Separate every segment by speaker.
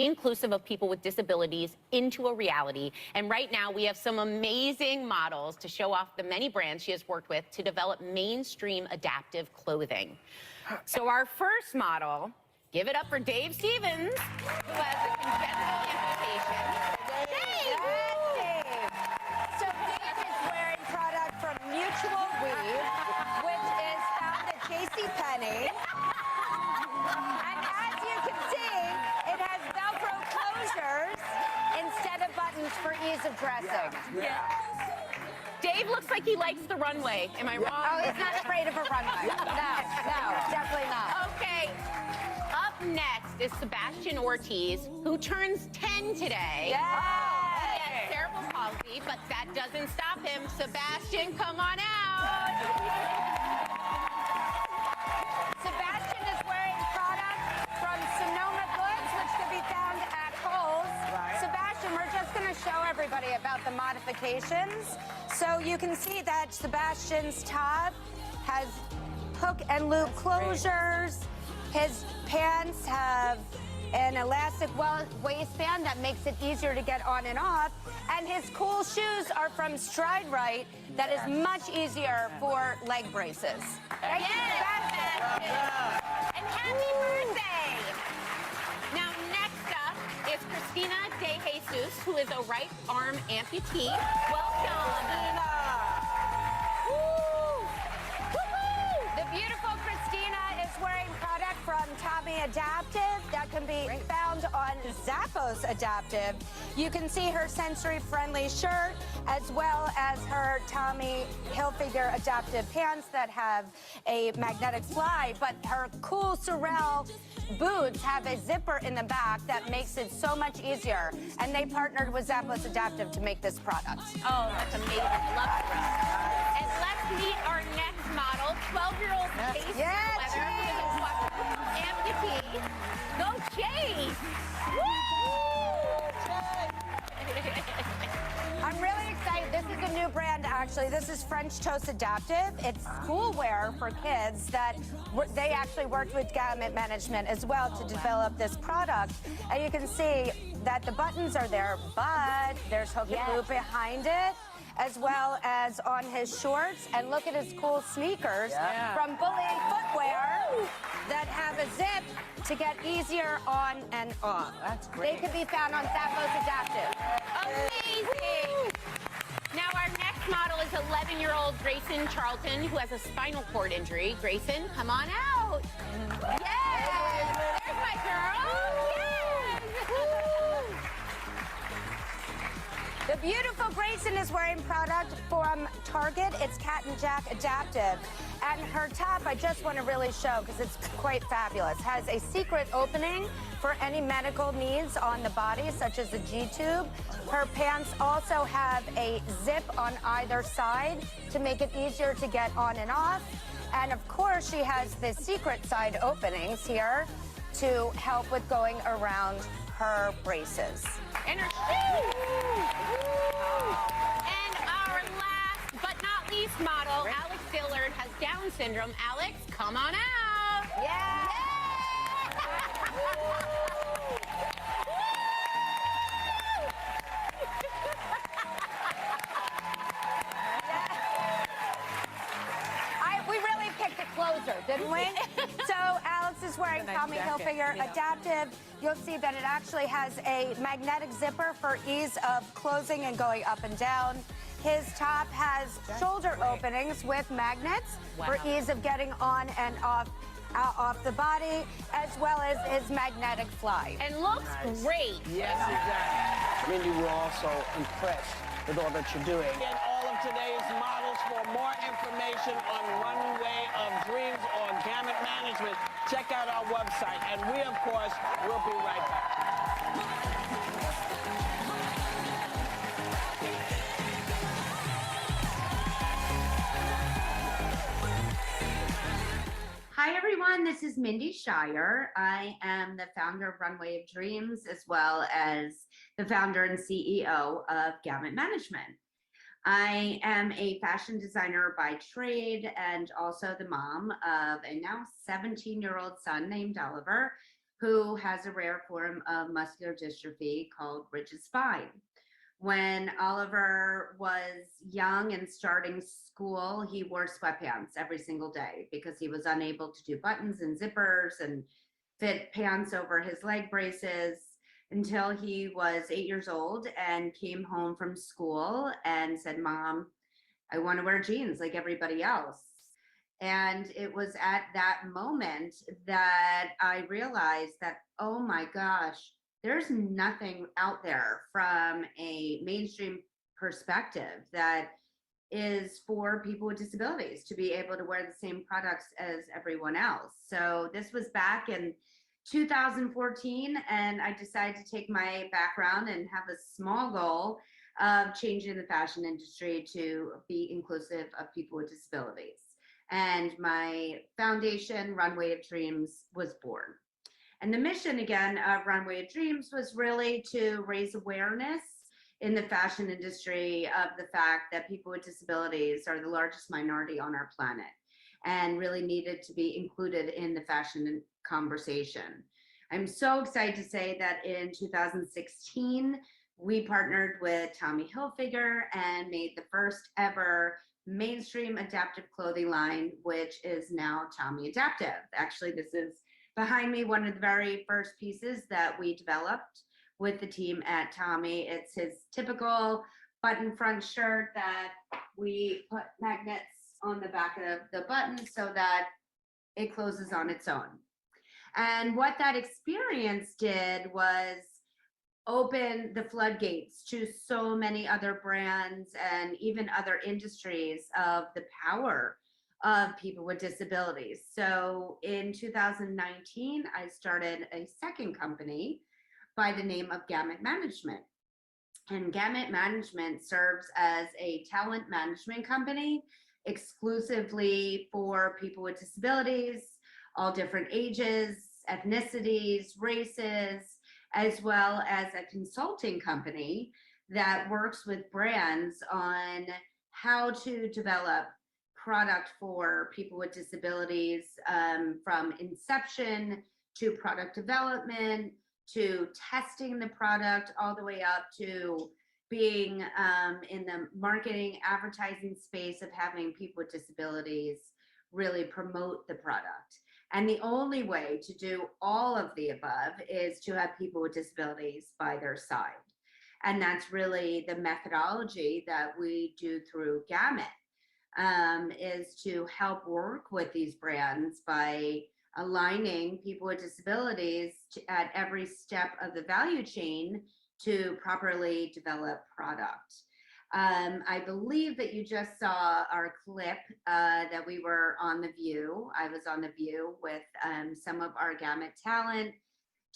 Speaker 1: inclusive of people with disabilities into a reality. And right now we have some amazing models to show off the many brands she has worked with to develop mainstream adaptive clothing. So our first model, give it up for Dave Stevens, who has a congenital amputation. Dave!
Speaker 2: So Dave is wearing product from Mutual Weave, which is found at JCPenney. And as you can see, it has Velcro closures instead of buttons for ease of dressing.
Speaker 1: Yeah. Dave looks like he likes the runway. Am I wrong?
Speaker 2: Oh, he's not afraid of a runway. No, definitely not.
Speaker 1: Okay. Up next is Sebastian Ortiz, who turns 10 today.
Speaker 2: Yay!
Speaker 1: He has cerebral palsy, but that doesn't stop him. Sebastian, come on out.
Speaker 2: Sebastian is wearing product from Sonoma Goods, which can be found at Kohl's. Right. Sebastian, we're just going to show everybody about the modifications. So you can see that Sebastian's top has hook and loop closures. His pants have an elastic waistband that makes it easier to get on and off. And his cool shoes are from Stride Right that is much easier for leg braces.
Speaker 1: Thank you, Sebastian. And happy birthday. Now, next up is Christina De Jesus, who is a right arm amputee. Welcome.
Speaker 2: The beautiful Christina is wearing product from Tommy Adaptive that can be found on Zappos Adaptive. You can see her sensory-friendly shirt as well as her Tommy Hilfiger Adaptive pants that have a magnetic slide, but her cool Sorel boots have a zipper in the back that makes it so much easier. And they partnered with Zappos Adaptive to make this product.
Speaker 1: Oh, that's amazing. I love Sorel. And let's meet our next model, 12-year-old Chase Weather, who is a amputee. Go Chase! Woo!
Speaker 2: I'm really excited. This is a new brand, actually. This is French Toast Adaptive. It's schoolwear for kids that they actually worked with GAMUT Management as well to develop this product. And you can see that the buttons are there, but there's hook and loop behind it, as well as on his shorts. And look at his cool sneakers from Bully Footwear that have a zip to get easier on and off.
Speaker 3: That's great.
Speaker 2: They can be found on Zappos Adaptive.
Speaker 1: Amazing! Now our next model is 11-year-old Grayson Charlton, who has a spinal cord injury. Grayson, come on out. Yes! There's my girl. Yes!
Speaker 2: The beautiful Grayson is wearing product from Target. It's Cat and Jack Adaptive. And her top, I just want to really show because it's quite fabulous, has a secret opening for any medical needs on the body, such as the G-tube. Her pants also have a zip on either side to make it easier to get on and off. And of course, she has the secret side openings here to help with going around her braces.
Speaker 1: And her shoes! And our last but not least model, Alex Dillard, has Down syndrome. Alex, come on out!
Speaker 2: Yeah! We really picked a closer, didn't we? So Alex is wearing Tommy Hilfiger Adaptive. You'll see that it actually has a magnetic zipper for ease of closing and going up and down. His top has shoulder openings with magnets for ease of getting on and off the body, as well as his magnetic fly.
Speaker 1: And looks great.
Speaker 3: Yes, exactly.
Speaker 4: Mindy, we're also impressed with all that you're doing.
Speaker 3: And all of today's models. For more information on Runway of Dreams or GAMUT Management, check out our website. And we, of course, will be right back.
Speaker 5: Hi, everyone. This is Mindy Scheier. I am the founder of Runway of Dreams, as well as the founder and CEO of GAMUT Management. I am a fashion designer by trade and also the mom of a now 17-year-old son named Oliver, who has a rare form of muscular dystrophy called rigid spine. When Oliver was young and starting school, he wore sweatpants every single day because he was unable to do buttons and zippers and fit pants over his leg braces until he was 8 years old and came home from school and said, "Mom, I want to wear jeans like everybody else." And it was at that moment that I realized that, oh my gosh, there's nothing out there from a mainstream perspective that is for people with disabilities to be able to wear the same products as everyone else. So this was back in 2014, and I decided to take my background and have a small goal of changing the fashion industry to be inclusive of people with disabilities. And my foundation, Runway of Dreams, was born. And the mission, again, of Runway of Dreams was really to raise awareness in the fashion industry of the fact that people with disabilities are the largest minority on our planet and really needed to be included in the fashion conversation. I'm so excited to say that in 2016, we partnered with Tommy Hilfiger and made the first ever mainstream adaptive clothing line, which is now Tommy Adaptive. Actually, this is behind me, one of the very first pieces that we developed with the team at Tommy. It's his typical button front shirt that we put magnets on the back of the button so that it closes on its own. And what that experience did was open the floodgates to so many other brands and even other industries of the power of people with disabilities. So in 2019, I started a second company by the name of GAMUT Management. And GAMUT Management serves as a talent management company exclusively for people with disabilities, all different ages, ethnicities, races, as well as a consulting company that works with brands on how to develop product for people with disabilities, from inception to product development to testing the product, all the way up to being in the marketing advertising space of having people with disabilities really promote the product. And the only way to do all of the above is to have people with disabilities by their side. And that's really the methodology that we do through GAMUT, is to help work with these brands by aligning people with disabilities at every step of the value chain to properly develop product. I believe that you just saw our clip that we were on The View. I was on The View with some of our GAMUT talent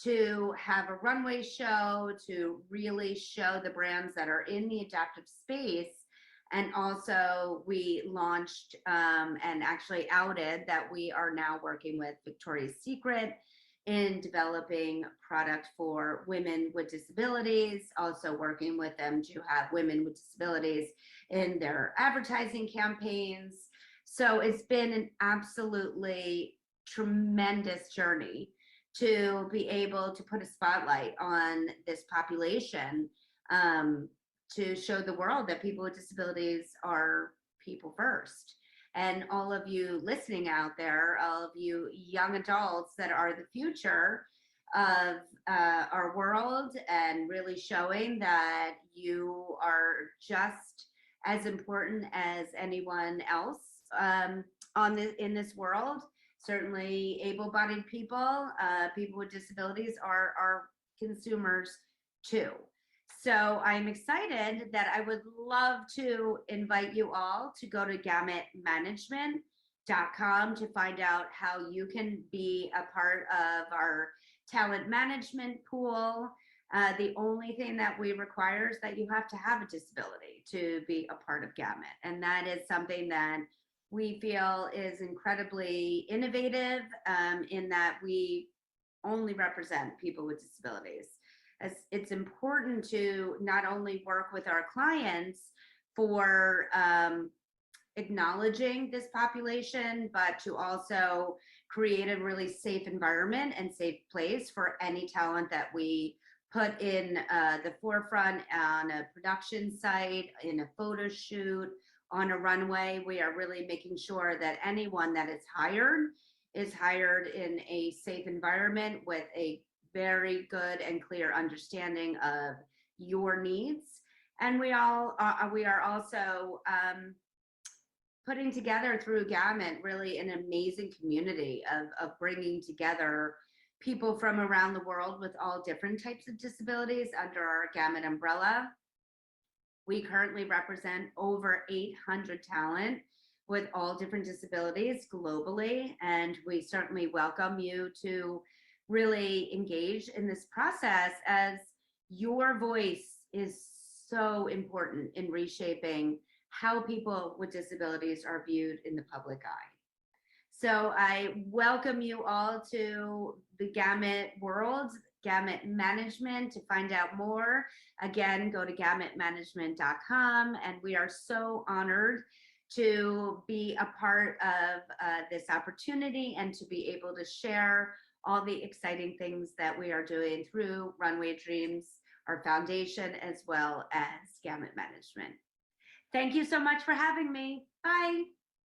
Speaker 5: to have a runway show to really show the brands that are in the adaptive space. And also we launched and actually outed that we are now working with Victoria's Secret in developing product for women with disabilities, also working with them to have women with disabilities in their advertising campaigns. So it's been an absolutely tremendous journey to be able to put a spotlight on this population, to show the world that people with disabilities are people first. And all of you listening out there, all of you young adults that are the future of our world, and really showing that you are just as important as anyone else in this world. Certainly able-bodied people, people with disabilities are consumers too. So I'm excited that I would love to invite you all to go to gamutmanagement.com to find out how you can be a part of our talent management pool. The only thing that we require is that you have to have a disability to be a part of GAMUT. And that is something that we feel is incredibly innovative, in that we only represent people with disabilities. As it's important to not only work with our clients for acknowledging this population, but to also create a really safe environment and safe place for any talent that we put in the forefront on a production site, in a photo shoot, on a runway. We are really making sure that anyone that is hired in a safe environment with a very good and clear understanding of your needs. And we are also putting together through GAMUT really an amazing community of bringing together people from around the world with all different types of disabilities under our GAMUT umbrella. We currently represent over 800 talent with all different disabilities globally, and we certainly welcome you to really engage in this process, as your voice is so important in reshaping how people with disabilities are viewed in the public eye. So I welcome you all to the GAMUT world, GAMUT Management. To find out more, again, go to gamutmanagement.com, and we are so honored to be a part of this opportunity and to be able to share all the exciting things that we are doing through Runway of Dreams, our foundation, as well as GAMUT Management. Thank you so much for having me. Bye.